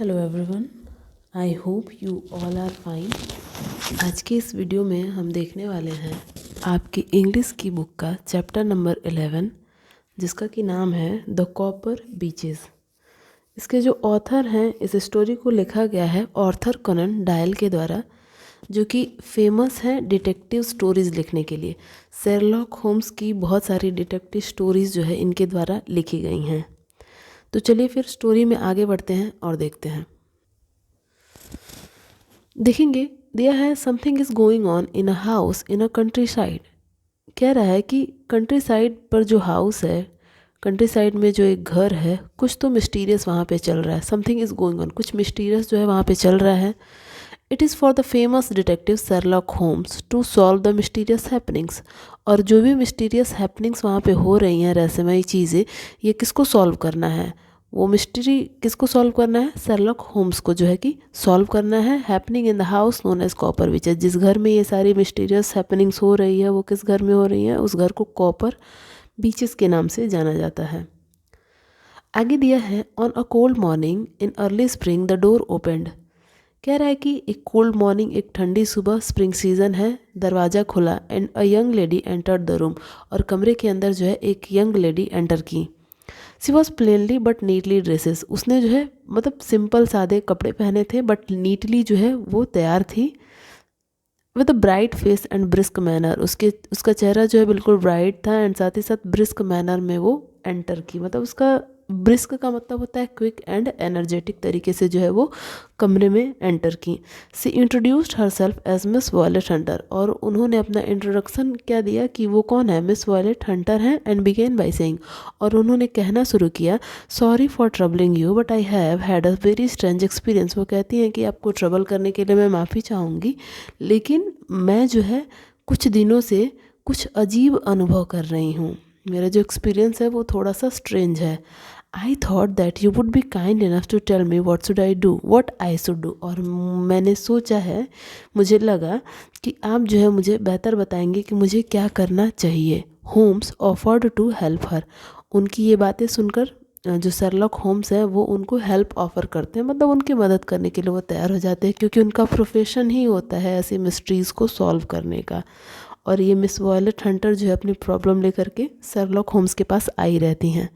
Hello everyone, I hope you all are fine. आज के इस वीडियो में हम देखने वाले हैं आपकी इंग्लिश की बुक का चैप्टर नंबर 11, जिसका कि नाम है द कॉपर बीचेस। इसके जो ऑथर हैं, इस स्टोरी को लिखा गया है आर्थर कनन डायल के द्वारा, जो कि फेमस हैं डिटेक्टिव स्टोरीज़ लिखने के लिए। शेरलॉक होम्स की बहुत सारी डिटेक्टिव स्टोरीज़ जो है इनके द्वारा लिखी गई हैं। तो चलिए फिर स्टोरी में आगे बढ़ते हैं और देखते हैं। देखेंगे, दिया है something is going on in a house in a country side. कह रहा है कि कंट्री साइड पर जो हाउस है, कंट्री साइड में जो एक घर है, कुछ तो मिस्टीरियस वहाँ पे चल रहा है। समथिंग इज़ गोइंग ऑन, कुछ मिस्टीरियस जो है वहाँ पे चल रहा है। It is for the famous detective Sherlock Holmes to solve the mysterious happenings. और जो भी मिस्टीरियस हैपनिंग्स वहाँ पे हो रही हैं, रहस्यमयी चीज़ें, ये किसको सॉल्व करना है? वो मिस्ट्री किसको सॉल्व करना है? शेरलॉक होम्स को जो है कि सॉल्व करना है। Happening in the house known as Copper Beeches. जिस घर में ये सारी मिस्टीरियस हैपनिंग्स हो रही है, वो किस घर में हो रही है? उस घर को कॉपर बीचेस के नाम से जाना जाता है। आगे दिया है on a cold morning in early spring the door opened. कह रहा है कि एक कोल्ड मॉर्निंग, एक ठंडी सुबह, स्प्रिंग सीजन है, दरवाज़ा खुला and a young lady entered the room. और कमरे के अंदर जो है एक यंग लेडी एंटर की। She was plainly but neatly dresses. उसने जो है मतलब सिंपल सादे कपड़े पहने थे, बट नीटली जो है वो तैयार थी। With a bright face and brisk manner. उसका चेहरा जो है बिल्कुल ब्राइट था एंड साथ ही साथ ब्रिस्क मैनर में वो एंटर की। मतलब उसका ब्रिस्क का मतलब होता है क्विक एंड एनर्जेटिक तरीके से जो है वो कमरे में एंटर की। She introduced herself as Miss Violet Hunter. और उन्होंने अपना इंट्रोडक्शन क्या दिया कि वो कौन है, मिस वॉयलेट हंटर हैं। एंड बिगेन बाई सेइंग, और उन्होंने कहना शुरू किया, sorry for troubling you but I have had a very strange experience. वो कहती हैं कि आपको ट्रबल करने के लिए मैं माफ़ी चाहूँगी, लेकिन मैं जो है कुछ दिनों से कुछ अजीब अनुभव कर रही हूँ। मेरा जो एक्सपीरियंस है वो थोड़ा सा स्ट्रेंज है। I thought that you would be kind enough to tell me what should I do, what I should do. और मैंने सोचा है, मुझे लगा कि आप जो है मुझे बेहतर बताएंगे कि मुझे क्या करना चाहिए। Holmes offered to help her. उनकी ये बातें सुनकर जो शेरलॉक होम्स है वो उनको हेल्प ऑफ़र करते हैं, मतलब उनकी मदद करने के लिए वो तैयार हो जाते हैं, क्योंकि उनका प्रोफेशन ही होता है ऐसी मिस्ट्रीज़ को सॉल्व करने का। और ये मिस वॉयलेट हंटर जो है अपनी प्रॉब्लम लेकर के शेरलॉक होम्स के पास आई रहती हैं।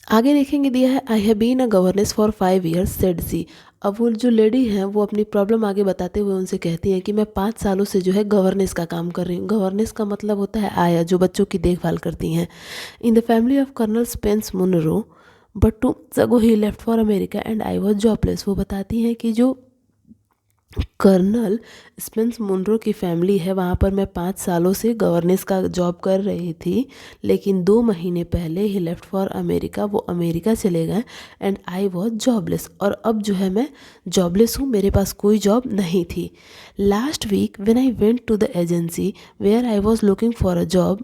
आगे देखेंगे, दिया है I have been a governess for 5 years said she. अब वो जो लेडी हैं वो अपनी प्रॉब्लम आगे बताते हुए उनसे कहती हैं कि मैं 5 सालों से जो है गवर्नेस का काम कर रही हूँ। गवर्नेस का मतलब होता है आया, जो बच्चों की देखभाल करती हैं। In the family of Colonel Spence Munro, but 2 months ago ही left for America and I was jobless. वो बताती हैं कि जो कर्नल स्पेंस मुनरो की फैमिली है, वहाँ पर मैं 5 सालों से गवर्नेंस का जॉब कर रही थी, लेकिन 2 महीने पहले ही लेफ्ट फॉर अमेरिका, वो अमेरिका चले गए एंड आई वॉज जॉबलेस। और अब जो है मैं जॉबलेस हूँ, मेरे पास कोई जॉब नहीं थी। Last week when I went to the agency where I was looking for a job.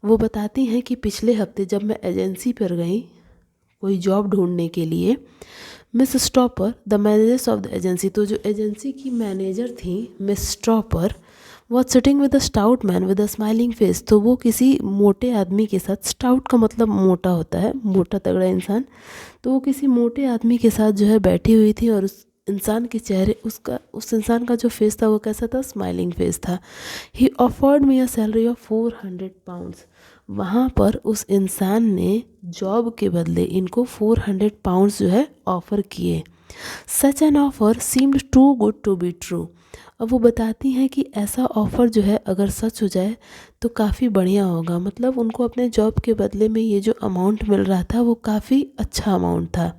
वो बताती हैं कि पिछले हफ्ते जब मैं एजेंसी पर गई कोई जॉब ढूंढने के लिए, miss stopper the managers of the agency, तो जो एजेंसी की मैनेजर थी miss stopper, was sitting with a stout man with a smiling face. तो वो किसी मोटे आदमी के साथ, स्टाउट का मतलब मोटा होता है, मोटा तगड़ा इंसान, तो वो किसी मोटे आदमी के साथ जो है बैठी हुई थी। और उस इंसान के चेहरे, उस इंसान का जो फेस था वो कैसा था, स्माइलिंग फेस था। ही offered me a salary of 400 pounds। वहाँ पर उस इंसान ने जॉब के बदले इनको 400 pounds जो है ऑफ़र किए। Such an offer seemed too good to be true. अब वो बताती हैं कि ऐसा ऑफ़र जो है अगर सच हो जाए तो काफ़ी बढ़िया होगा। मतलब उनको अपने जॉब के बदले में ये जो अमाउंट मिल रहा था वो काफ़ी अच्छा अमाउंट था।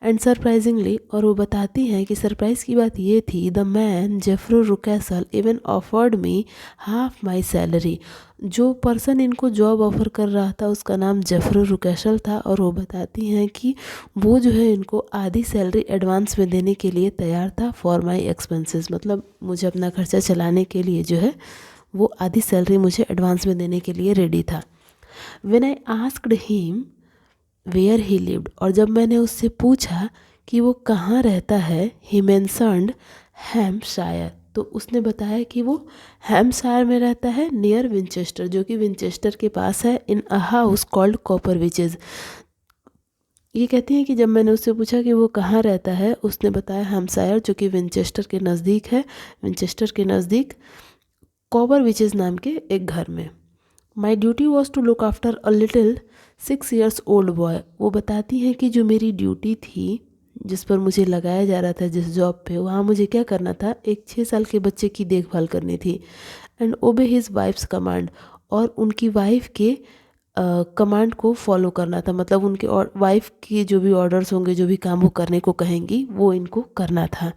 एंड सरप्राइजिंगली, और वो बताती हैं कि सरप्राइज़ की बात ये थी, the man Jephro Rucastle even offered me half my salary. जो पर्सन इनको जॉब ऑफ़र कर रहा था उसका नाम जेफ्रो रुकैसल था। और वो बताती हैं कि वो जो है इनको आधी सैलरी एडवांस में देने के लिए तैयार था, फॉर माई एक्सपेंसेस। मतलब मुझे अपना खर्चा चलाने के लिए जो है वो आधी सैलरी मुझे एडवांस में देने के लिए रेडी था। When I asked him where he lived, और जब मैंने उससे पूछा कि वो कहाँ रहता है, ही मेंशन्ड हैम्पशायर, तो उसने बताया कि वो हैम्पशायर में रहता है, नियर विंचेस्टर, जो कि विंचेस्टर के पास है, in a house called Copper Beeches. ये कहती हैं कि जब मैंने उससे पूछा कि वो कहाँ रहता है, उसने बताया हैम्पशायर, जो कि विंचेस्टर के नज़दीक है, विंचेस्टर के नज़दीक कॉबर विचेस नाम के एक घर में। My duty was to look after a little 6 years old boy. वो बताती हैं कि जो मेरी ड्यूटी थी, जिस पर मुझे लगाया जा रहा था, जिस जॉब पे, वहाँ मुझे क्या करना था, एक 6 साल के बच्चे की देखभाल करनी थी। एंड ओबे हिज वाइफ्स कमांड, और उनकी वाइफ के कमांड को फॉलो करना था, मतलब उनके और वाइफ के जो भी ऑर्डर्स होंगे, जो भी काम वो करने को कहेंगी, वो इनको करना था।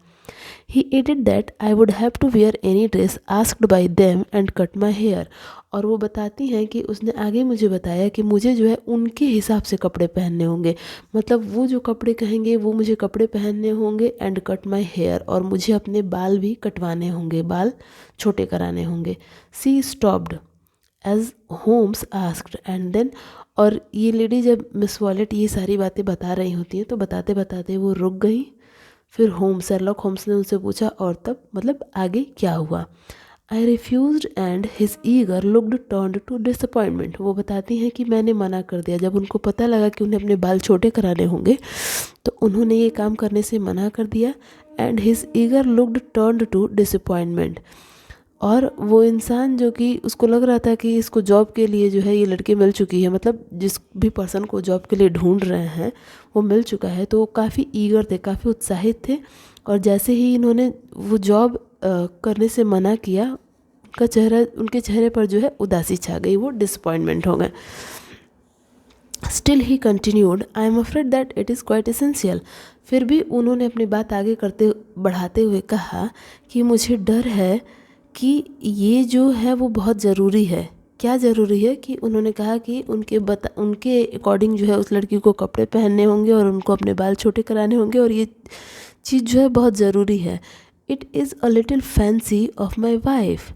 He added that I would have to wear any dress asked by them and cut my hair. और वो बताती हैं कि उसने आगे मुझे बताया कि मुझे जो है उनके हिसाब से कपड़े पहनने होंगे, मतलब वो जो कपड़े कहेंगे वो मुझे कपड़े पहनने होंगे, एंड कट माई हेयर, और मुझे अपने बाल भी कटवाने होंगे, बाल छोटे कराने होंगे। She stopped as Holmes asked and then, और ये लेडी जब मिस वॉलेट ये सारी बातें बता रही होती हैं तो बताते बताते वो रुक गई। फिर शेरलॉक होम्स ने उनसे पूछा, और तब मतलब आगे क्या हुआ। I refuse and his eager looked turned to disappointment. वो बताती हैं कि मैंने मना कर दिया, जब उनको पता लगा कि उन्हें अपने बाल छोटे कराने होंगे तो उन्होंने ये काम करने से मना कर दिया। And his eager looked turned to disappointment, और वो इंसान जो कि उसको लग रहा था कि इसको जॉब के लिए जो है ये लड़की मिल चुकी है, मतलब जिस भी पर्सन को जॉब के लिए ढूंढ रहे हैं वो मिल चुका है, तो वो काफ़ी ईगर थे, काफ़ी उत्साहित थे। और जैसे ही इन्होंने वो जॉब करने से मना किया, उनके चेहरे पर जो है उदासी छा गई, वो डिसअपॉइंटमेंट हो गए। Still he continued, I am afraid that it is quite essential. फिर भी उन्होंने अपनी बात आगे बढ़ाते हुए कहा कि मुझे डर है कि ये जो है वो बहुत ज़रूरी है। क्या ज़रूरी है? कि उन्होंने कहा कि उनके अकॉर्डिंग जो है उस लड़की को कपड़े पहनने होंगे और उनको अपने बाल छोटे कराने होंगे, और ये चीज़ जो है बहुत ज़रूरी है। It is a little fancy of my wife.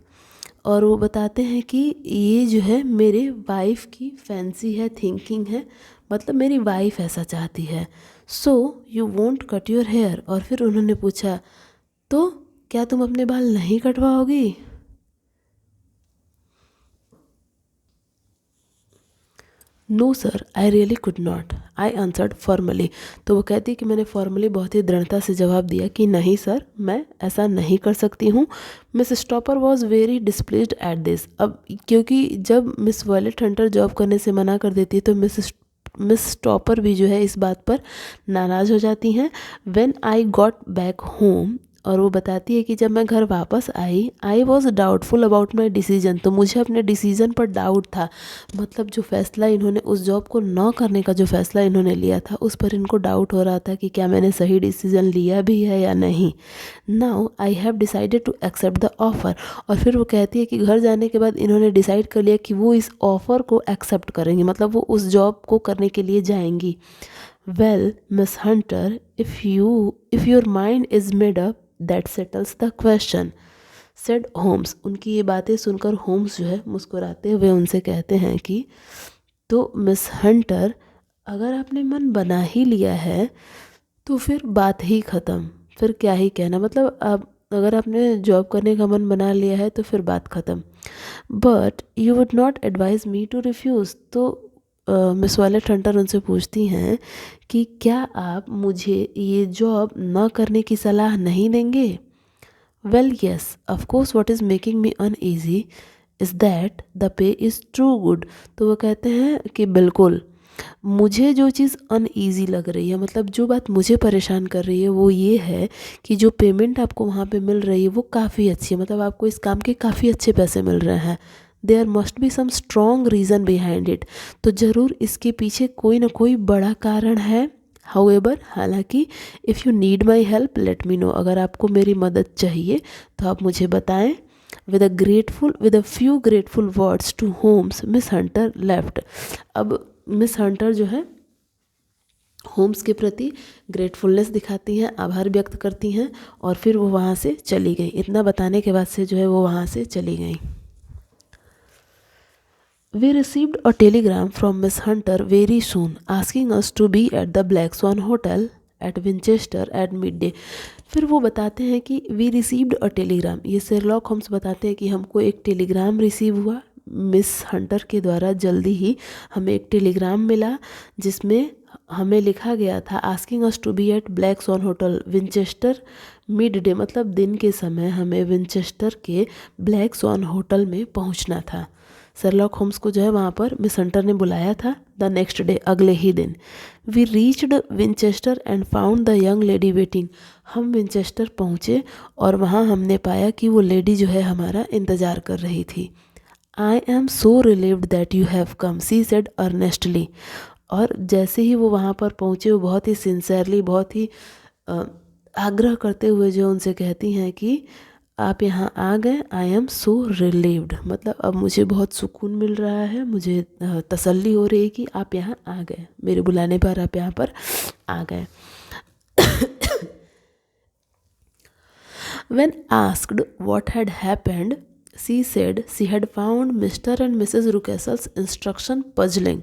और वो बताते हैं कि ये जो है मेरे वाइफ की फैंसी है, थिंकिंग है, मतलब मेरी वाइफ ऐसा चाहती है। So you won't cut your hair. और फिर उन्होंने पूछा, तो क्या तुम अपने बाल नहीं कटवाओगी? No sir, I really could not, I answered formally. तो वो कहती कि मैंने फॉर्मली बहुत ही दृढ़ता से जवाब दिया कि नहीं सर, मैं ऐसा नहीं कर सकती हूँ। Miss stopper was very displaced at this. अब क्योंकि जब मिस वॉयलेट हंटर जॉब करने से मना कर देती है तो मिस स्टॉपर भी जो है इस बात पर नाराज़ हो जाती हैं। When I got back home, और वो बताती है कि जब मैं घर वापस I was doubtful about my decision. तो मुझे अपने डिसीजन पर डाउट था, मतलब जो फैसला इन्होंने उस जॉब को न करने का जो फैसला इन्होंने लिया था उस पर इनको डाउट हो रहा था कि क्या मैंने सही डिसीजन लिया भी है या नहीं। Now I have decided to accept the offer. और फिर वो कहती है कि घर जाने के बाद इन्होंने डिसाइड कर लिया कि वो इस ऑफ़र को एक्सेप्ट करेंगी, मतलब वो उस जॉब को करने के लिए जाएंगी। Well Miss Hunter, if your mind is made up that settles the question, said Holmes. उनकी ये बातें सुनकर होम्स जो है मुस्कुराते हुए उनसे कहते हैं कि तो मिस हंटर, अगर आपने मन बना ही लिया है तो फिर बात ही ख़त्म, फिर क्या ही कहना, मतलब अब अगर आपने जॉब करने का मन बना लिया है तो फिर बात ख़त्म। But you would not advise me to refuse. तो मिस वॉयलेट हंटर उनसे पूछती हैं कि क्या आप मुझे ये जॉब न करने की सलाह नहीं देंगे? Well yes, of course, what is making me uneasy is that the pay is true good. तो वो कहते हैं कि बिल्कुल, मुझे जो चीज़ अनईजी लग रही है, मतलब जो बात मुझे परेशान कर रही है वो ये है कि जो पेमेंट आपको वहाँ पे मिल रही है वो काफ़ी अच्छी है, मतलब आपको इस काम के काफ़ी अच्छे पैसे मिल रहे हैं। There must be some strong reason behind it. तो ज़रूर इसके पीछे कोई ना कोई बड़ा कारण है। हाउएवर, हालांकि, if you need my help let me know. अगर आपको मेरी मदद चाहिए तो आप मुझे बताएं। With a few grateful words to Holmes Miss Hunter left. अब मिस हंटर जो है होम्स के प्रति ग्रेटफुलनेस दिखाती हैं, आभार व्यक्त करती हैं, और फिर वो वहाँ से चली गई। इतना बताने के बाद से जो है वो वहाँ से चली गई। We received a telegram from Miss Hunter very soon asking us to be at the Black Swan Hotel at Winchester at midday. फिर वो बताते हैं कि वी रिसीव्ड अ टेलीग्राम, ये शेरलॉक होम्स बताते हैं कि हमको एक टेलीग्राम रिसीव हुआ मिस हंटर के द्वारा। जल्दी ही हमें एक टेलीग्राम मिला जिसमें हमें लिखा गया था asking us to be at Black Swan Hotel Winchester midday, मतलब दिन के समय हमें विंचेस्टर के ब्लैक स्वॉन होटल में पहुंचना था। शर्लॉक होम्स को जो है वहाँ पर मिस हंटर ने बुलाया था। द नेक्स्ट डे, अगले ही दिन, we reached Winchester and found the young lady waiting. हम विंचेस्टर पहुँचे और वहाँ हमने पाया कि वो लेडी जो है हमारा इंतज़ार कर रही थी। आई am so relieved that you have come, she said earnestly. और जैसे ही वो वहाँ पर पहुँचे, वो बहुत ही सिंसेरली, बहुत ही आग्रह करते हुए जो उनसे कहती हैं कि आप यहाँ आ गए। आई एम सो रिलीव्ड, मतलब अब मुझे बहुत सुकून मिल रहा है, मुझे तसल्ली हो रही है कि आप यहाँ आ गए, मेरे बुलाने पर आप यहाँ पर आ गए। When asked what had happened, she said she had found Mr. and Mrs. Rucastle's instruction puzzling।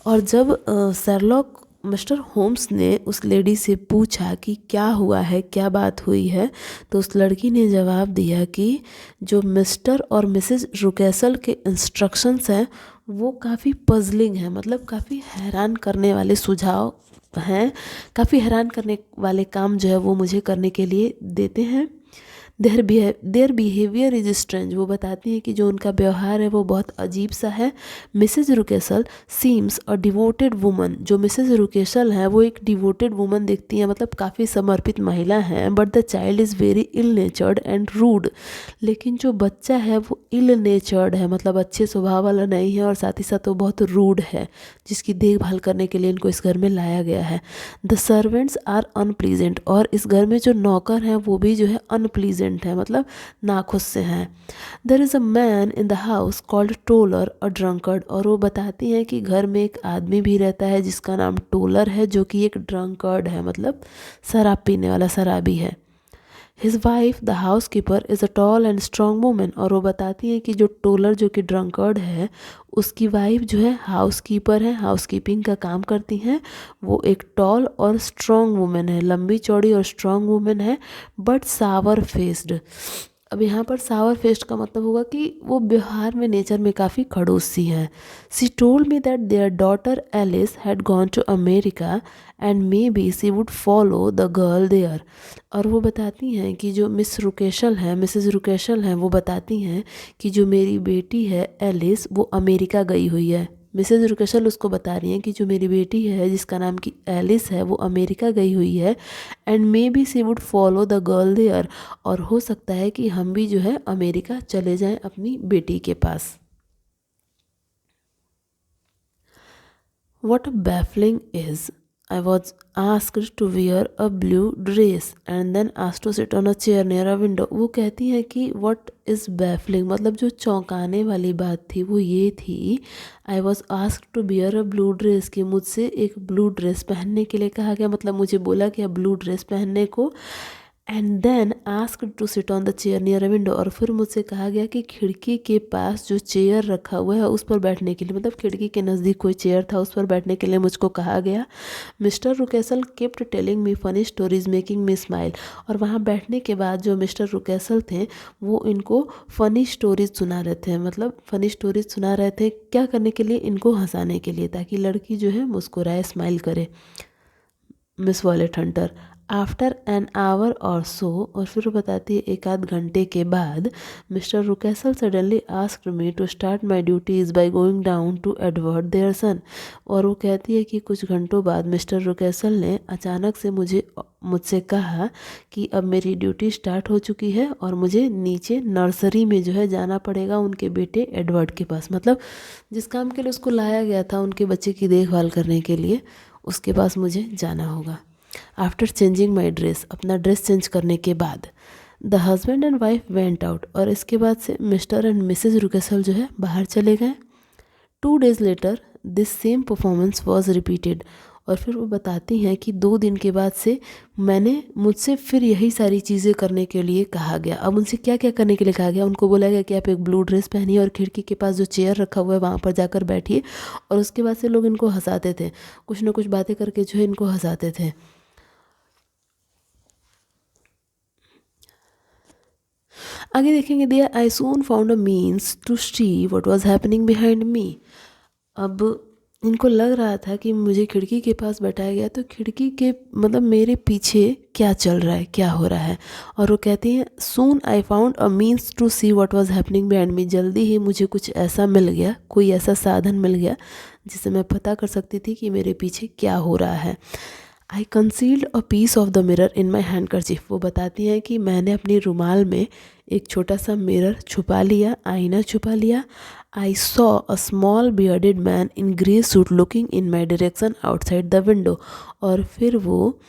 और जब शर्लॉक मिस्टर होम्स ने उस लेडी से पूछा कि क्या हुआ है, क्या बात हुई है, तो उस लड़की ने जवाब दिया कि जो मिस्टर और मिसेस रुकेसल के इंस्ट्रक्शंस हैं वो काफ़ी पजलिंग है, मतलब काफ़ी हैरान करने वाले सुझाव हैं, काफ़ी हैरान करने वाले काम जो है वो मुझे करने के लिए देते हैं। देयर बिहेवियर इज स्ट्रेंज, वो बताती हैं कि जो उनका व्यवहार है वो बहुत अजीब सा है। Mrs Rucastle seems a devoted woman, जो मिसेज रुकेसल हैं वो एक डिवोटेड वुमन दिखती हैं, मतलब काफ़ी समर्पित महिला हैं। But the child is very ill natured and rude, लेकिन जो बच्चा है वो इल नेचर्ड है, मतलब अच्छे स्वभाव वाला नहीं है, और साथ ही साथ वो बहुत रूड है, जिसकी देखभाल करने के लिए इनको इस घर में लाया गया है। द सर्वेंट्स आर अनप्लीजेंट, और इस घर में जो नौकर हैं वो भी जो है अनप्लीजेंट है, मतलब नाखुश से हैं। There is a man in the house called Toller a drunkard, और वो बताती हैं कि घर में एक आदमी भी रहता है जिसका नाम टोलर है, जो कि एक ड्रंकर्ड है, मतलब शराब पीने वाला, शराबी है। His wife the house keeper is a tall and strong women, और वो बताती हैं कि जो टोलर जो कि ड्रंकर्ड है उसकी वाइफ जो है हाउस कीपर है, हाउस कीपिंग का काम करती हैं, वो एक टॉल और स्ट्रॉन्ग वुमेन है, लंबी चौड़ी और स्ट्रॉन्ग वुमेन है, बट सावर फेस्ड। अब यहाँ पर सावर फेस्ड का मतलब होगा कि वो व्यवहार में, नेचर में काफ़ी खड़ूस सी हैं। She told me that their daughter Alice had gone to America and maybe she would follow the girl there, और वो बताती हैं कि जो मिस रुकेशल हैं, मिसेस रुकेशल हैं, वो बताती हैं कि जो मेरी बेटी है एलिस वो अमेरिका गई हुई है। मिसेज रुकेशल उसको बता रही हैं कि जो मेरी बेटी है जिसका नाम की एलिस है वो अमेरिका गई हुई है, and maybe she would follow the girl there, और हो सकता है कि हम भी जो है अमेरिका चले जाएं अपनी बेटी के पास। What baffling is, I was asked to wear a blue dress and then asked to sit on a chair near a window। वो कहती हैं कि what is baffling, मतलब जो चौंकाने वाली बात थी वो ये थी, I was asked to wear a blue dress, कि मुझसे एक ब्लू ड्रेस पहनने के लिए कहा गया, मतलब मुझे बोला गया ब्लू ड्रेस पहनने को। And then asked to sit on the chair near a window, और फिर मुझसे कहा गया कि खिड़की के पास जो चेयर रखा हुआ है उस पर बैठने के लिए, मतलब खिड़की के नज़दीक कोई चेयर था उस पर बैठने के लिए मुझको कहा गया। Mr Rucastle kept telling me funny stories making me smile, और वहाँ बैठने के बाद जो मिस्टर रुकेसल थे वो इनको फ़नी स्टोरीज सुना रहे थे, मतलब फ़नी स्टोरीज सुना रहे थे, क्या करने के लिए, इनको हंसाने के लिए, ताकि लड़की जो है मुस्कुराए, स्माइल करे, miss wallet Hunter. After an hour और सो, और फिर बताती है एक आध घंटे के बाद, Mr Rucastle suddenly asked me to start my duties by going down to Edward their son, और वो कहती है कि कुछ घंटों बाद मिस्टर रुकेसल ने अचानक से मुझसे कहा कि अब मेरी ड्यूटी स्टार्ट हो चुकी है और मुझे नीचे नर्सरी में जो है जाना पड़ेगा उनके बेटे एडवर्ड के पास, मतलब जिस काम के लिए उसको लाया गया था उनके बच्चे की देखभाल करने के लिए, उसके पास मुझे जाना होगा। आफ्टर चेंजिंग माई ड्रेस, अपना ड्रेस चेंज करने के बाद, the husband and wife went out, और इसके बाद से मिस्टर एंड मिसेज रुकेसल जो है बाहर चले गए। 2 days later this same performance was repeated, और फिर वो बताती हैं कि 2 दिन के बाद से मुझसे फिर यही सारी चीज़ें करने के लिए कहा गया। अब उनसे क्या क्या करने के लिए कहा गया, उनको बोला गया कि आप एक ब्लू ड्रेस पहनिए और खिड़की के पास जो चेयर रखा हुआ है वहाँ पर जाकर बैठिए, और उसके बाद से लोग इनको हंसाते थे, कुछ ना कुछ बातें करके जो है इनको हंसाते थे। आगे देखेंगे, दिया I soon found a means to see what was happening behind me. अब इनको लग रहा था कि मुझे खिड़की के पास बैठाया गया, तो खिड़की के मतलब मेरे पीछे क्या चल रहा है, क्या हो रहा है। और वो कहती हैं, soon I found a means to see what was happening behind me. जल्दी ही मुझे कुछ ऐसा मिल गया, कोई ऐसा साधन मिल गया जिससे मैं पता कर सकती थी कि मेरे पीछे क्या हो रहा है। I concealed a piece of the mirror in my handkerchief. वो बताती हैं कि मैंने अपनी रुमाल में एक छोटा सा मिरर छुपा लिया, आईना छुपा लिया। I saw a small bearded man in grey suit looking in my direction outside the window. और फिर वो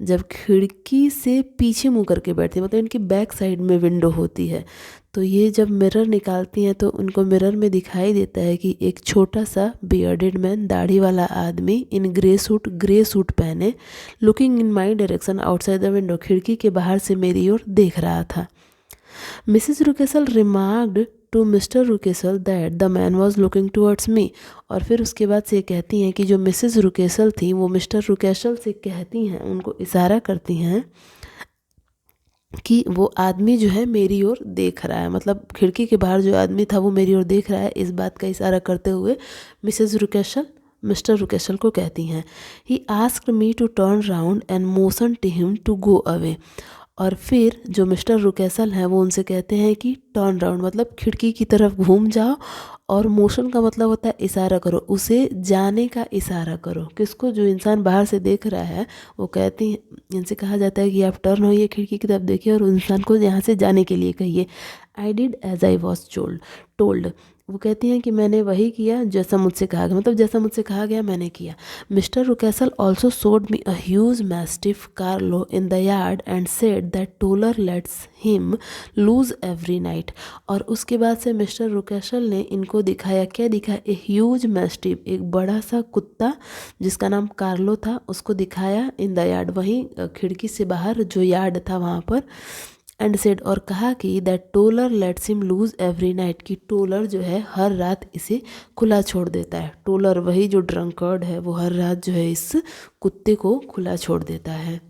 जब खिड़की से पीछे मुँह करके बैठती है, मतलब इनकी बैक साइड में विंडो होती है, तो ये जब मिरर निकालती हैं तो उनको मिरर में दिखाई देता है कि एक छोटा सा बियर्डेड मैन, दाढ़ी वाला आदमी इन ग्रे सूट पहने, looking in my direction outside the window, खिड़की के बाहर से मेरी ओर देख रहा था। Mrs Rucastle remarked to Mr Rucastle that the man was looking towards me. और फिर उसके बाद से कहती हैं कि जो मिसिज रुकेसल थी वो मिस्टर रुकेसल से कहती हैं, उनको इशारा करती हैं कि वो आदमी जो है मेरी ओर देख रहा है, मतलब खिड़की के बाहर जो आदमी था वो मेरी ओर देख रहा है। इस बात का इशारा करते हुए मिसेस रुकेशल मिस्टर रुकेशल को कहती हैं, he asked me to turn round and motion to him to go away. और फिर जो मिस्टर रुकेसल हैं वो उनसे कहते हैं कि टर्न राउंड मतलब खिड़की की तरफ घूम जाओ, और मोशन का मतलब होता है इशारा करो, उसे जाने का इशारा करो। किसको? जो इंसान बाहर से देख रहा है। वो कहती हैं, इनसे कहा जाता है कि आप टर्न होइए, खिड़की की तरफ देखिए और इंसान को यहाँ से जाने के लिए कहिए। I did as I was told. वो कहती हैं कि मैंने वही किया जैसा मुझसे कहा गया, मतलब जैसा मुझसे कहा गया मैंने किया। Mister Rucastle also showed me a huge mastiff Carlo in the yard and said that Toller lets him loose every night. और उसके बाद से मिस्टर रुकेसल ने इनको दिखाया, क्या दिखाया? ए ह्यूज मैस्टिफ, एक बड़ा सा कुत्ता जिसका नाम कार्लो था, उसको दिखाया इन द यार्ड, वहीं खिड़की से बाहर जो यार्ड था वहाँ पर। एंड सेड, और कहा कि that Toller lets him loose every night, कि टोलर जो है हर रात इसे खुला छोड़ देता है। टोलर वही जो ड्रंकर्ड है, वो हर रात जो है इस कुत्ते को खुला छोड़ देता है।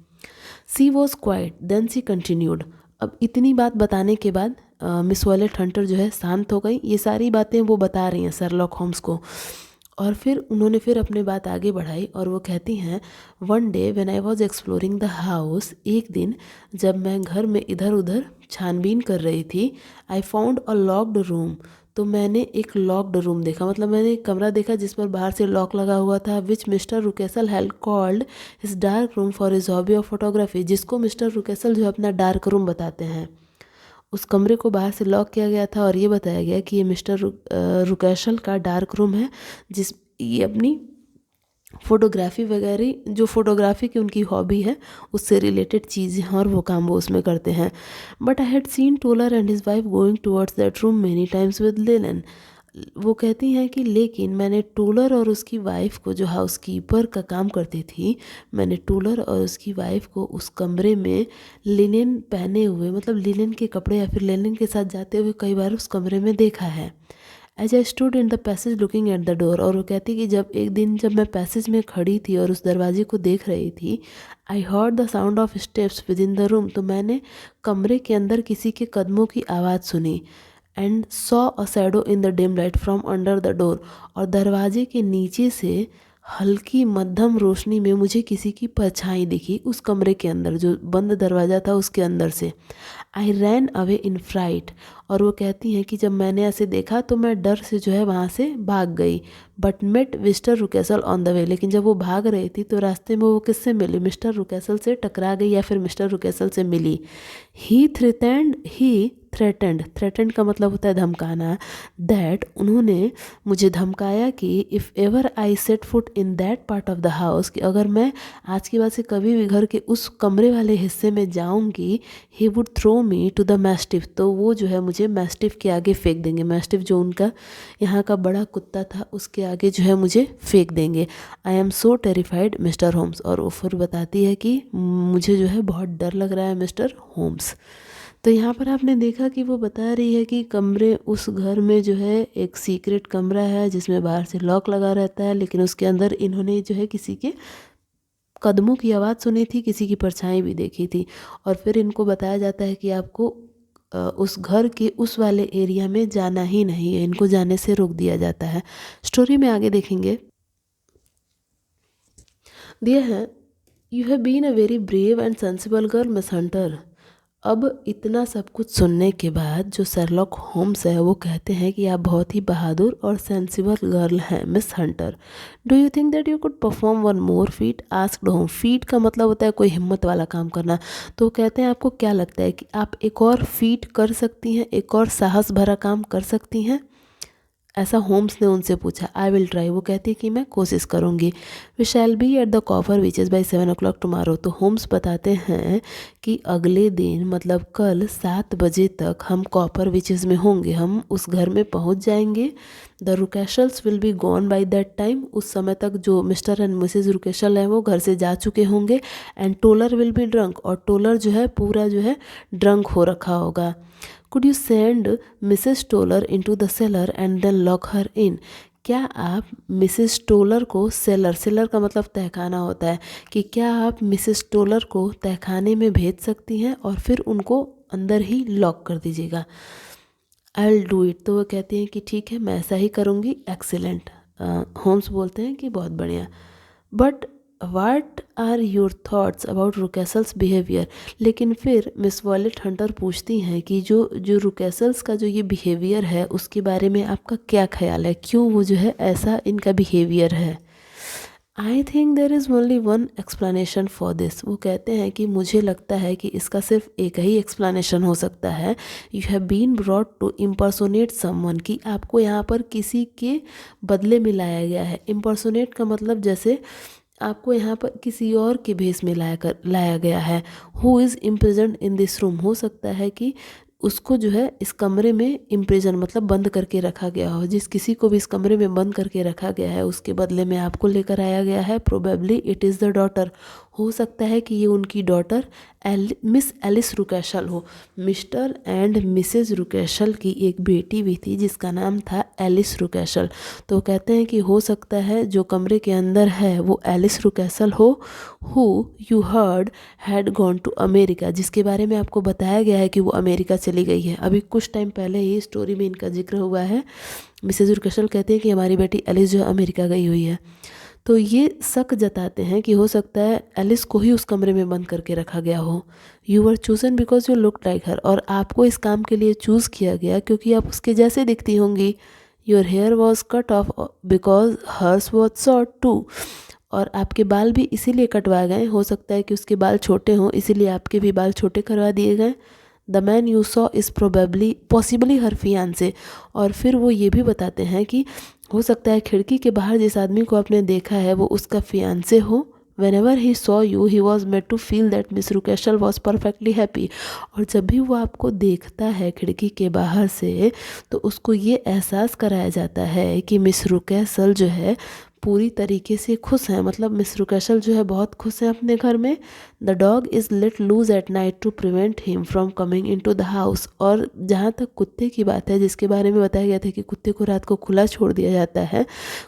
She was quiet then she continued. अब इतनी बात बताने के बाद मिस वॉलेट हंटर जो है शांत हो गई। ये सारी बातें वो बता रही हैं शर्लॉक होम्स को। और फिर उन्होंने फिर अपनी बात आगे बढ़ाई और वो कहती हैं, one day when I was exploring the house, एक दिन जब मैं घर में इधर उधर छानबीन कर रही थी, आई फाउंड अ लॉक्ड रूम, तो मैंने एक लॉक्ड रूम देखा, मतलब मैंने एक कमरा देखा जिस पर बाहर से लॉक लगा हुआ था, which Mr Rucastle had called his dark room for his hobby of photography, जिसको मिस्टर रुकेसल जो अपना डार्क रूम बताते हैं। उस कमरे को बाहर से लॉक किया गया था और ये बताया गया कि ये मिस्टर रुकेशल का डार्क रूम है, जिस ये अपनी फ़ोटोग्राफ़ी वगैरह, जो फ़ोटोग्राफ़ी की उनकी हॉबी है उससे रिलेटेड चीज़ें हैं और वो काम वो उसमें करते हैं। But I had seen Toller and his wife going towards that room many times with Lelan. वो कहती हैं कि लेकिन मैंने टोलर और उसकी वाइफ को, जो हाउसकीपर का काम करती थी, मैंने टोलर और उसकी वाइफ को उस कमरे में लिनेन पहने हुए, मतलब लिनेन के कपड़े या फिर लिनेन के साथ जाते हुए कई बार उस कमरे में देखा है। As I stood in the passage looking at the door, और वो कहती कि जब एक दिन जब मैं पैसेज में खड़ी थी और उस दरवाजे को देख रही थी, I heard the sound of steps with in the room, तो मैंने कमरे के अंदर किसी के कदमों की आवाज़ सुनी। And saw a shadow in the dim light from under the door, और दरवाजे के नीचे से हल्की मध्यम रोशनी में मुझे किसी की परछाई दिखी उस कमरे के अंदर, जो बंद दरवाज़ा था उसके अंदर से। आई रैन अवे इन फ्राइट, और वो कहती हैं कि जब मैंने ऐसे देखा तो मैं डर से जो है वहाँ से भाग गई। But met Mr Rucastle on the way, लेकिन जब वो भाग रही थी तो रास्ते में वो किससे मिली? मिस्टर रुकेसल से टकरा गई या फिर मिस्टर रुकेसल से मिली। ही थ्रेटेंड का मतलब होता है धमकाना, दैट उन्होंने मुझे धमकाया कि if ever I set foot in that part of the house, कि अगर मैं आज के बाद से कभी भी घर के उस कमरे वाले हिस्से में जाऊंगी, he would throw me to the mastiff, तो वो जो है मुझे मैस्टिफ के आगे फेंक देंगे। मैस्टिफ जो उनका यहाँ का बड़ा कुत्ता था उसके आगे जो है मुझे फेंक देंगे। I am so terrified Mr Holmes, और वो फिर बताती है कि मुझे जो है बहुत डर लग रहा है मिस्टर होम्स। तो यहाँ पर आपने देखा कि वो बता रही है कि कमरे, उस घर में जो है एक सीक्रेट कमरा है जिसमें बाहर से लॉक लगा रहता है, लेकिन उसके अंदर इन्होंने जो है किसी के कदमों की आवाज़ सुनी थी, किसी की परछाई भी देखी थी। और फिर इनको बताया जाता है कि आपको उस घर के उस वाले एरिया में जाना ही नहीं है, इनको जाने से रोक दिया जाता है। स्टोरी में आगे देखेंगे दिया है, you have been a very brave and sensible girl Miss Hunter. अब इतना सब कुछ सुनने के बाद जो शर्लॉक होम्स है वो कहते हैं कि आप बहुत ही बहादुर और सेंसिबल गर्ल हैं miss Hunter. Do you think that you could perform one more feet, asked home. Feet का मतलब होता है कोई हिम्मत वाला काम करना। तो कहते हैं आपको क्या लगता है कि आप एक और फीट कर सकती हैं, एक और साहस भरा काम कर सकती हैं, ऐसा होम्स ने उनसे पूछा। आई विल ट्राई, वो कहती है कि मैं कोशिश करूँगी। We shall be at the Copper Beeches by 7 o'clock tomorrow. तो होम्स बताते हैं कि अगले दिन मतलब कल 7 बजे तक हम कॉपर विचेस में होंगे, हम उस घर में पहुंच जाएंगे। The Rucastles will be gone by that time. उस समय तक जो मिस्टर एंड मिसेज रुकेशल हैं वो घर से जा चुके होंगे। एंड टोलर विल बी ड्रंक, और टोलर जो है पूरा जो है ड्रंक हो रखा होगा। Could you send Mrs Toller into the cellar and then lock her in. क्या आप मिसेस टोलर को, सेलर, सेलर का मतलब तहखाना होता है, कि क्या आप मिसेस टोलर को तहखाने में भेज सकती हैं और फिर उनको अंदर ही लॉक कर दीजिएगा। I will do it. तो वो कहती हैं कि ठीक है मैं ऐसा ही करूँगी। एक्सीलेंट। होम्स बोलते हैं कि बहुत बढ़िया। But what are your thoughts about Rucastle's behaviour. लेकिन फिर मिस वॉलेट हंटर पूछती हैं कि जो जो रुकेसल्स का जो ये बिहेवियर है उसके बारे में आपका क्या ख्याल है, क्यों वो जो है ऐसा इनका बिहेवियर है। I think there is only one explanation for this. वो कहते हैं कि मुझे लगता है कि इसका सिर्फ एक ही एक्सप्लेनेशन हो सकता है। You have been brought to impersonate someone, कि आपको यहाँ पर किसी के बदले में लाया गया है। इम्पर्सोनेट का मतलब जैसे आपको यहाँ पर किसी और के भेस में लाया गया है। Who is imprisoned in this room, हो सकता है कि उसको जो है इस कमरे में इम्प्रिजन मतलब बंद करके रखा गया हो। जिस किसी को भी इस कमरे में बंद करके रखा गया है उसके बदले में आपको लेकर आया गया है। Probably it is the daughter, हो सकता है कि ये उनकी डॉटर मिस एलिस रुकेशल हो। मिस्टर एंड मिसेज रुकेशल की एक बेटी भी थी जिसका नाम था एलिस रुकेशल। तो कहते हैं कि हो सकता है जो कमरे के अंदर है वो एलिस रुकेशल हो, who you heard had gone to America, जिसके बारे में आपको बताया गया है कि वो अमेरिका चली गई है। अभी कुछ टाइम पहले ही स्टोरी में इनका जिक्र हुआ है। मिसेज रुकेशल कहती है कि हमारी बेटी एलिस जो है अमेरिका गई हुई है। तो ये शक जताते हैं कि हो सकता है एलिस को ही उस कमरे में बंद करके रखा गया हो। You were chosen because you look like her, और आपको इस काम के लिए चूज़ किया गया क्योंकि आप उसके जैसे दिखती होंगी। Your hair was cut off because hers was short too, और आपके बाल भी इसीलिए कटवाए गए, हो सकता है कि उसके बाल छोटे हों इसीलिए आपके भी बाल छोटे करवा दिए गए। The man you saw is probably possibly her fiancé, और फिर वो ये भी बताते हैं कि हो सकता है खिड़की के बाहर जिस आदमी को आपने देखा है वो उसका फियांसे हो। Whenever he saw you, he was made to feel that Miss Rukeschel was perfectly happy। और जब भी वो आपको देखता है खिड़की के बाहर से तो उसको ये एहसास कराया जाता है कि मिस रुकेशल जो है पूरी तरीके से खुश हैं, मतलब मिस रुकेशल जो है बहुत खुश हैं अपने घर में। The dog is let loose at night to prevent him from coming into the house. और जहाँ तक कुत्ते की बात है जिसके बारे में बताया गया था कि कुत्ते को रात को खुला छोड़ दिया जाता है,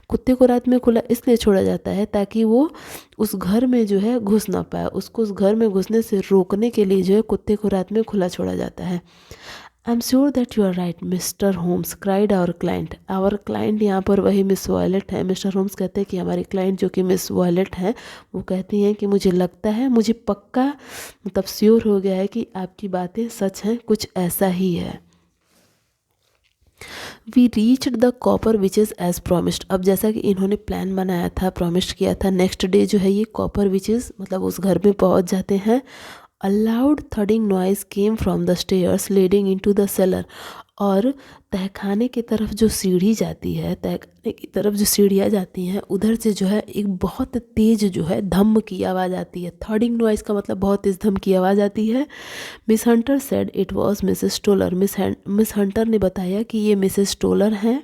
कुत्ते को रात में खुला इसलिए छोड़ा जाता है ताकि वो उस घर में जो है घुस ना पाए। उसको उस घर में घुसने से रोकने के लिए जो है कुत्ते को रात में खुला छोड़ा जाता है। I am sure that you are right Mr Holmes, cried our client. Our client यहाँ पर वही मिस वॉयलेट है। मिस्टर होम्स कहते हैं कि हमारी क्लाइंट जो कि मिस वॉयलेट है वो कहती हैं कि मुझे लगता है, मुझे पक्का मतलब श्योर हो गया है कि आपकी बातें सच हैं, कुछ ऐसा ही है। We reached the Copper Beeches as promised. अब जैसा कि इन्होंने प्लान बनाया था, प्रॉमिस किया था, नेक्स्ट डे जो है ये कॉपर विचेस मतलब उस घर में पहुंच जाते हैं। A loud thudding noise came from the stairs leading into the cellar. और तहखाने की तरफ जो सीढ़ी जाती है, तहखाने की तरफ जो सीढ़ियाँ जाती हैं उधर से जो है एक बहुत तेज़ जो है धम्म की आवाज़ आती है। थर्डिंग नॉइज़ का मतलब बहुत तेज़ धम की आवाज़ आती है। Miss Hunter said it was Mrs Toller. Miss Hunter ने बताया कि ये मिसेस टोलर हैं।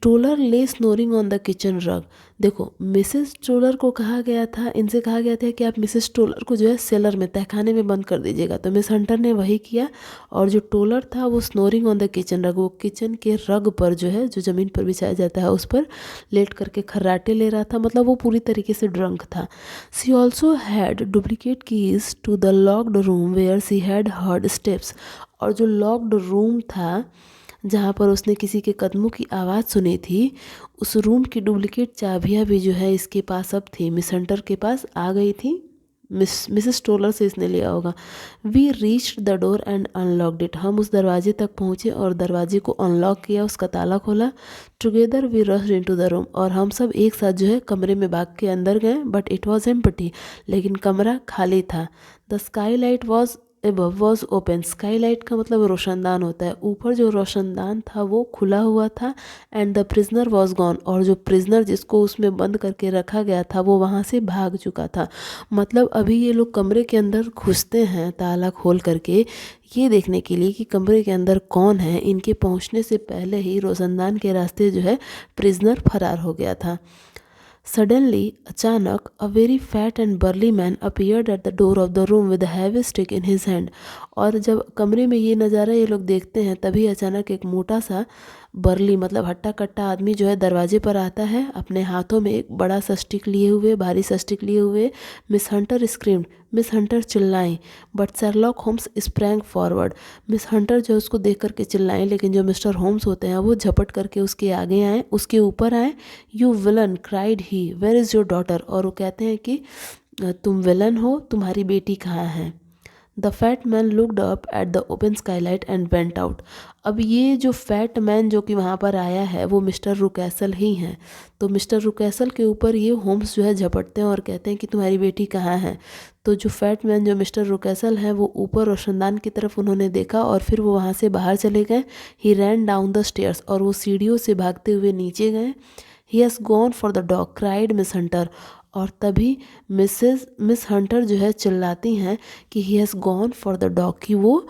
टोलर ले स्नोरिंग ऑन द किचन रग। देखो मिसेस टोलर को कहा गया था, इनसे कहा गया था कि आप मिसेस टोलर को जो है सेलर में तहखाने में बंद कर दीजिएगा। तो मिस हंटर ने वही किया, और जो टोलर था वो स्नोरिंग ऑन द किचन रग, वो किचन के रग पर जो है जो ज़मीन पर बिछाया जाता है उस पर लेट करके खर्राटे ले रहा था, मतलब वो पूरी तरीके से ड्रंक था। She also had duplicate keys to the locked room where she had heard steps. और जो लॉक्ड रूम था जहाँ पर उसने किसी के कदमों की आवाज़ सुनी थी, उस रूम की डुप्लीकेट चाबियाँ भी जो है इसके पास अब थी, मिस हंटर के पास आ गई थी। मिसेस टोलर से इसने लिया होगा। We reached the door and unlocked it, हम उस दरवाजे तक पहुँचे और दरवाजे को अनलॉक किया, उसका ताला खोला। Together we rushed into the room, और हम सब एक साथ जो है कमरे में भाग के अंदर गए। बट इट वॉज एम्प्टी, लेकिन कमरा खाली था। The sky light was above was open, sky light का मतलब रोशनदान होता है, ऊपर जो रोशनदान था वो खुला हुआ था। And the prisoner was gone, और जो प्रिजनर जिसको उसमें बंद करके रखा गया था वो वहाँ से भाग चुका था। मतलब अभी ये लोग कमरे के अंदर घुसते हैं ताला खोल करके, ये देखने के लिए कि कमरे के अंदर कौन है। इनके पहुँचने से पहले ही रोशनदान के रास्ते जो है प्रिजनर फरार हो गया था। सडनली, अचानक, a very fat and barley man appeared eight the door of the room with heavy stick in his hand. और जब कमरे में ये नज़ारा ये लोग देखते हैं, तभी अचानक एक मोटा सा बर्ली मतलब हट्टा कट्टा आदमी जो है दरवाजे पर आता है, अपने हाथों में एक बड़ा सा स्टिक लिए हुए, भारी सा स्टिक लिए हुए। Miss Hunter screamed, Miss Hunter चिल्लाई, but Sherlock Holmes sprang forward. Miss Hunter जो उसको देख करके चिल्लाएं, लेकिन जो मिस्टर होम्स होते हैं वो झपट करके उसके आगे आए, उसके ऊपर आए। You villain, cried he, where is your daughter, और वो कहते हैं कि तुम विलन हो, तुम्हारी बेटी कहाँ है। The fat man looked up at the open Skylight and went out. अब ये जो फैट मैन जो कि वहाँ पर आया है वो मिस्टर रुकैसल ही हैं। तो मिस्टर रुकैसल के ऊपर ये होम्स जो है झपटते हैं और कहते हैं कि तुम्हारी बेटी कहाँ है। तो जो फैट मैन जो मिस्टर रुकैसल है वो ऊपर रोशनदान की तरफ उन्होंने देखा और फिर वो वहाँ से बाहर चले गए। ही रैन डाउन द स्टेयर्स, और वो सीढ़ियों से भागते हुए नीचे गए। He has gone for the dog, cried miss Hunter, और तभी मिस हंटर जो है चिल्लाती हैं कि he has gone for the dog, कि वो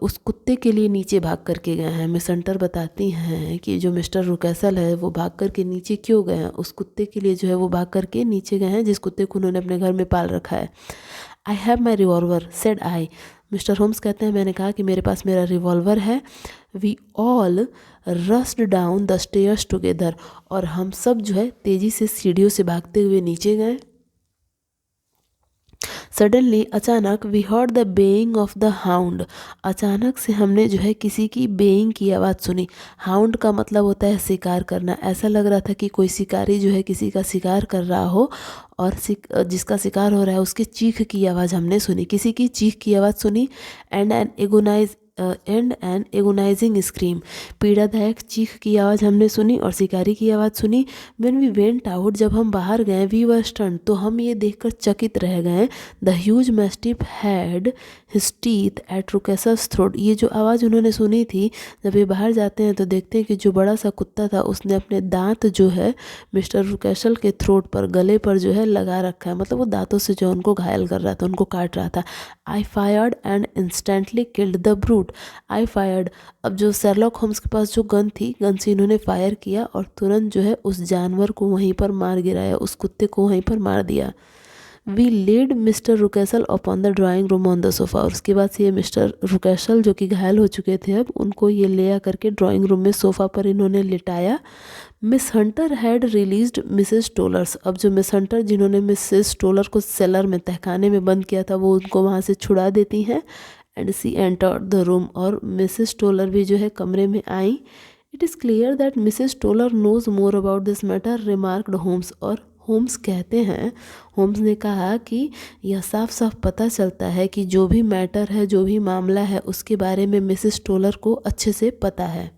उस कुत्ते के लिए नीचे भाग करके गए हैं। मिस हंटर बताती हैं कि जो मिस्टर रुकैसल है वो भाग करके नीचे क्यों गए हैं, उस कुत्ते के लिए जो है वो भाग करके नीचे गए हैं जिस कुत्ते को उन्होंने अपने घर में पाल रखा है। I have my revolver, said I. Mr Holmes कहते हैं मैंने कहा कि मेरे पास मेरा रिवॉल्वर है। We all rushed down the stairs together, और हम सब जो है तेज़ी से सीढ़ियों से भागते हुए नीचे गए। सडनली, अचानक, we heard the baying of the hound, अचानक से हमने जो है किसी की बेइंग की आवाज़ सुनी। हाउंड का मतलब होता है शिकार करना। ऐसा लग रहा था कि कोई शिकारी जो है किसी का शिकार कर रहा हो, और जिसका शिकार हो रहा है उसकी चीख की आवाज़ हमने सुनी, किसी की चीख की आवाज़ सुनी। एंड एन एगोनाइजिंग स्क्रीम, पीड़ादायक चीख की आवाज़ हमने सुनी और शिकारी की आवाज़ सुनी। व्हेन वी वेंट आउट, जब हम बाहर गए, वी वर स्टन्ड, तो हम ये देखकर चकित रह गए। The huge mastiff had his teeth at Rucastle's throat, ये जो आवाज़ उन्होंने सुनी थी, जब ये बाहर जाते हैं तो देखते हैं कि जो बड़ा सा कुत्ता था उसने अपने दांत जो है मिस्टर रुकैसल के थ्रोट पर, गले पर जो है लगा रखा है, मतलब वो दांतों से जो उनको घायल कर रहा था, उनको काट रहा था। I fired and instantly killed the brute, I fired, अब जो शेरलॉक होम्स के पास जो गन थी, गन से इन्होंने फायर किया और तुरंत जो है उस जानवर को वहीं पर मार गिराया, उस कुत्ते को वहीं पर मार दिया। We laid Mr Rucastle upon the drawing room on the sofa, और उसके बाद से ये मिस्टर रुकैसल जो कि घायल हो चुके थे, अब उनको ये ले आ करके ड्राइंग रूम में सोफ़ा पर इन्होंने लिटाया। Miss Hunter had released Mrs Toller's, अब जो मिस हंटर जिन्होंने मिसेस टोलर को सेलर में, तहखाने में बंद किया था, वो उनको वहाँ से छुड़ा देती हैं। And she entered the room, और मिसेस टोलर भी जो है कमरे में आई। It is clear that Mrs Toller knows more about this matter, remarked Holmes, और होम्स कहते हैं, होम्स ने कहा कि यह साफ साफ पता चलता है कि जो भी मैटर है, जो भी मामला है, उसके बारे में मिसेस टोलर को अच्छे से पता है।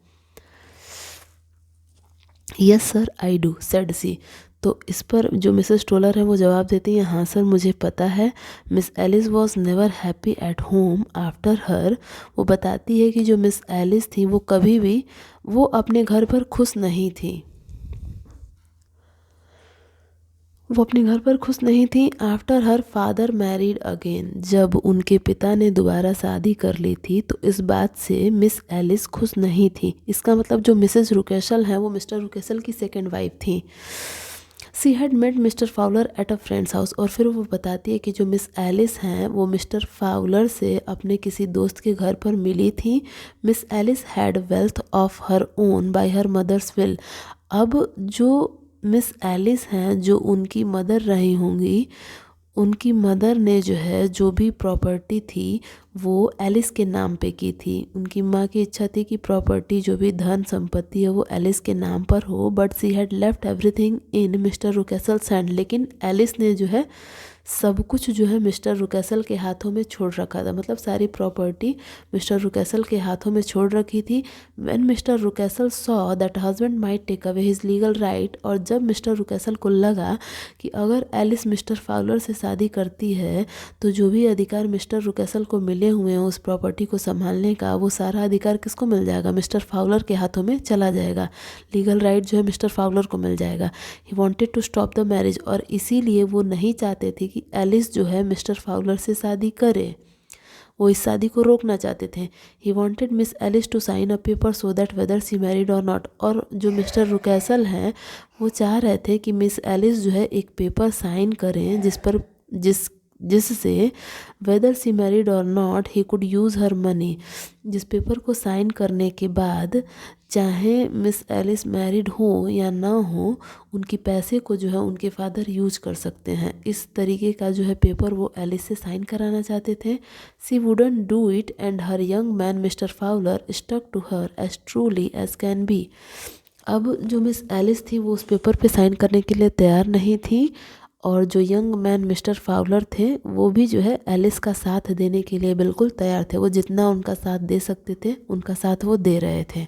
Yes sir I do, said she, तो इस पर जो मिसेस टोलर है वो जवाब देती हैं, हाँ सर मुझे पता है। Miss Alice was never happy at home after her, वो बताती है कि जो मिस एलिस थी वो कभी भी वो अपने घर पर खुश नहीं थी, वो अपने घर पर खुश नहीं थी। After her father married again, जब उनके पिता ने दोबारा शादी कर ली थी, तो इस बात से मिस एलिस खुश नहीं थी। इसका मतलब जो मिसेस रुकैसल हैं वो मिस्टर रुकैसल की सेकंड वाइफ थी। She had met Mr Fowler at a friend's house, और फिर वो बताती है कि जो मिस एलिस हैं वो मिस्टर फाउलर से अपने किसी दोस्त के घर पर मिली थी। Miss Alice had wealth of her own by her mother's will, अब जो मिस एलिस हैं जो उनकी मदर रही होंगी, उनकी मदर ने जो है जो भी प्रॉपर्टी थी वो एलिस के नाम पे की थी। उनकी माँ की इच्छा थी कि प्रॉपर्टी जो भी धन संपत्ति है वो एलिस के नाम पर हो, but she had left everything in Mr Rucastle's hand. लेकिन एलिस ने जो है सब कुछ जो है मिस्टर रुकेसल के हाथों में छोड़ रखा था, मतलब सारी प्रॉपर्टी मिस्टर रुकेसल के हाथों में छोड़ रखी थी। When Mr Rucastle saw that husband might take away his legal right, और जब मिस्टर रुकेसल को लगा कि अगर एलिस मिस्टर फाउलर से शादी करती है तो जो भी अधिकार मिस्टर रुकेसल को मिले हुए हैं उस प्रॉपर्टी को संभालने का, वो सारा अधिकार किसको मिल जाएगा, मिस्टर फाउलर के हाथों में चला जाएगा। लीगल राइट जो है मिस्टर फाउलर को मिल जाएगा। He wanted to stop the marriage, और इसीलिए वो नहीं चाहते थे कि एलिस जो है मिस्टर फाउलर से शादी करे, वो इस शादी को रोकना चाहते थे। He wanted Miss Alice to sign a paper so that whether she married or not, और जो मिस्टर रुकेसल हैं वो चाह रहे थे कि मिस एलिस जो है एक पेपर साइन करें जिससे weather she married or not he could use her money, जिस पेपर को साइन करने के बाद चाहे मिस एलिस मैरिड हो या ना हो, उनकी पैसे को जो है उनके फादर यूज कर सकते हैं। इस तरीके का जो है पेपर वो एलिस से साइन कराना चाहते थे। She wouldn't do it and her young man Mr Fowler stuck to her as truly as can be. अब जो मिस एलिस थी वो उस पेपर पे साइन करने के लिए तैयार नहीं थी, और जो यंग मैन मिस्टर फाउलर थे वो भी जो है एलिस का साथ देने के लिए बिल्कुल तैयार थे। वो जितना उनका साथ दे सकते थे उनका साथ वो दे रहे थे।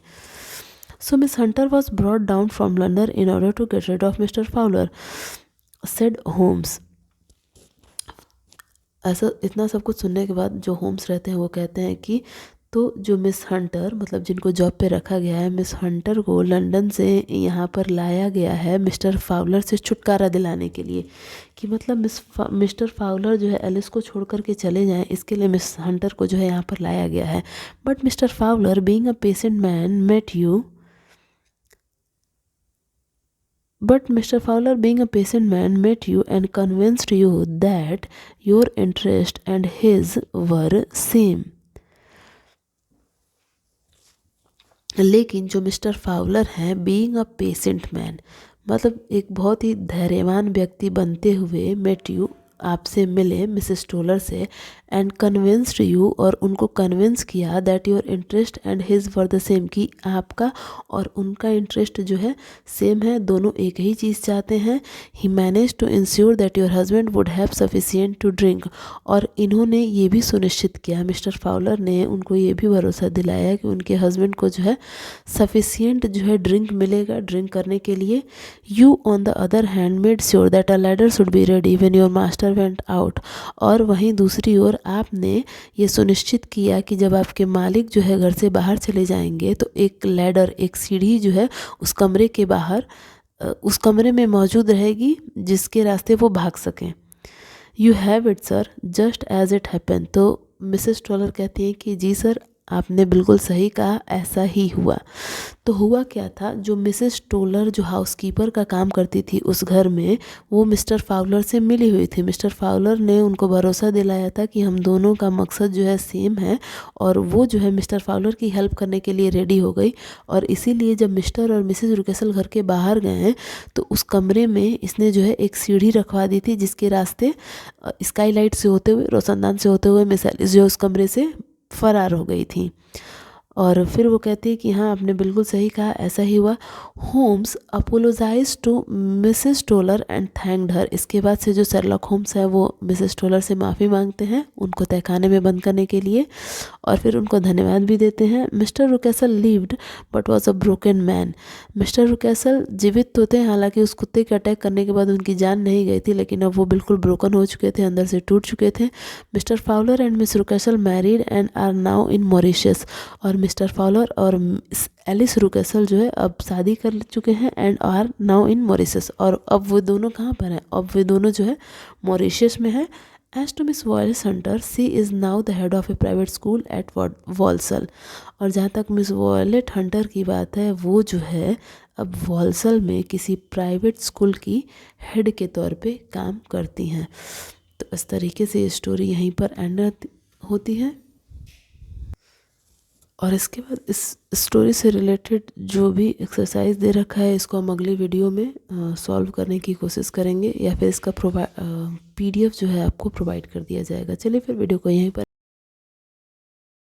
So Miss Hunter was brought down from London in order to get rid of Mr. Fowler, said Holmes. ऐसा इतना सब कुछ सुनने के बाद जो होम्स रहते हैं वो कहते हैं कि तो जो मिस हंटर, मतलब जिनको जॉब पे रखा गया है, मिस हंटर को लंदन से यहाँ पर लाया गया है मिस्टर फाउलर से छुटकारा दिलाने के लिए, कि मतलब मिस्टर फाउलर जो है एलिस को छोड़ कर के चले जाएं, इसके लिए मिस हंटर को जो है यहाँ पर लाया गया है। But Mr Fowler being a patient man met you But Mr. Fowler, being a patient man, met you and convinced you that your interest and his were same. लेकिन जो मिस्टर फाउलर हैं, बीइंग अ पेशेंट मैन, मतलब एक बहुत ही धैर्यवान व्यक्ति बनते हुए, मेट यू आपसे मिले मिसेस टोलर से, एंड कन्विंस्ड यू और उनको कन्विंस किया that your interest and his were the same, कि आपका और उनका इंटरेस्ट जो है सेम है, दोनों एक ही चीज़ चाहते हैं। He manage to ensure that your husband would have sufficient to drink, और इन्होंने ये भी सुनिश्चित किया, मिस्टर फाउलर ने उनको ये भी भरोसा दिलाया कि उनके हस्बैंड को जो है सफिशिएंट जो है ड्रिंक मिलेगा ड्रिंक करने के लिए। You on the other hand made sure that a ladder should be ready when your master went out, और वहीं दूसरी ओर आपने ये सुनिश्चित किया कि जब आपके मालिक जो है घर से बाहर चले जाएंगे तो एक लैडर, एक सीढ़ी जो है उस कमरे के बाहर उस कमरे में मौजूद रहेगी जिसके रास्ते वो भाग सकें। You have it sir just as it happen, तो मिसेस टॉलर कहती हैं कि जी सर, आपने बिल्कुल सही कहा, ऐसा ही हुआ। तो हुआ क्या था, जो मिसेस टोलर जो हाउसकीपर का काम करती थी उस घर में, वो मिस्टर फाउलर से मिली हुई थी। मिस्टर फाउलर ने उनको भरोसा दिलाया था कि हम दोनों का मकसद जो है सेम है, और वो जो है मिस्टर फाउलर की हेल्प करने के लिए रेडी हो गई। और इसीलिए जब मिस्टर और मिसेस रुकेसल घर के बाहर गए हैं तो उस कमरे में इसने जो है एक सीढ़ी रखवा दी थी जिसके रास्ते स्काईलाइट से होते हुए, रोशनदान से होते हुए मिस एलिस जो उस कमरे से फरार हो गई थी। और फिर वो कहती है कि हाँ आपने बिल्कुल सही कहा, ऐसा ही हुआ। Holmes apologise to Mrs Toller and thanked her, इसके बाद से जो शर्लॉक होम्स है वो मिसेस टोलर से माफ़ी मांगते हैं उनको तहखाने में बंद करने के लिए, और फिर उनको धन्यवाद भी देते हैं। Mr Rucastle lived but was a broken man, Mr Rucastle जीवित तो थे, हालांकि उस कुत्ते के अटैक करने के बाद उनकी जान नहीं गई थी, लेकिन अब वो बिल्कुल ब्रोकन हो चुके थे, अंदर से टूट चुके थे। Mister Fowler and miss Rucastle married and are now in Mauritius, और मिस्टर फाउलर और एलिस रुकेसल जो है अब शादी कर चुके हैं and are now in Mauritius, और अब वो दोनों कहाँ पर हैं, अब वे दोनों जो है मॉरिशस में है। As to miss Violet Hunter, she is now the head of a private school at Walsall, और जहाँ तक मिस वॉयलेट हंटर की बात है, वो जो है अब वॉल्सल में किसी प्राइवेट स्कूल की हेड के तौर पे काम करती हैं। तो इस तरीके से ये स्टोरी यहीं पर एंड होती है। और इसके बाद इस स्टोरी से रिलेटेड जो भी एक्सरसाइज दे रखा है इसको हम अगली वीडियो में सॉल्व करने की कोशिश करेंगे, या फिर इसका PDF जो है आपको प्रोवाइड कर दिया जाएगा। चलिए फिर वीडियो को यहीं पर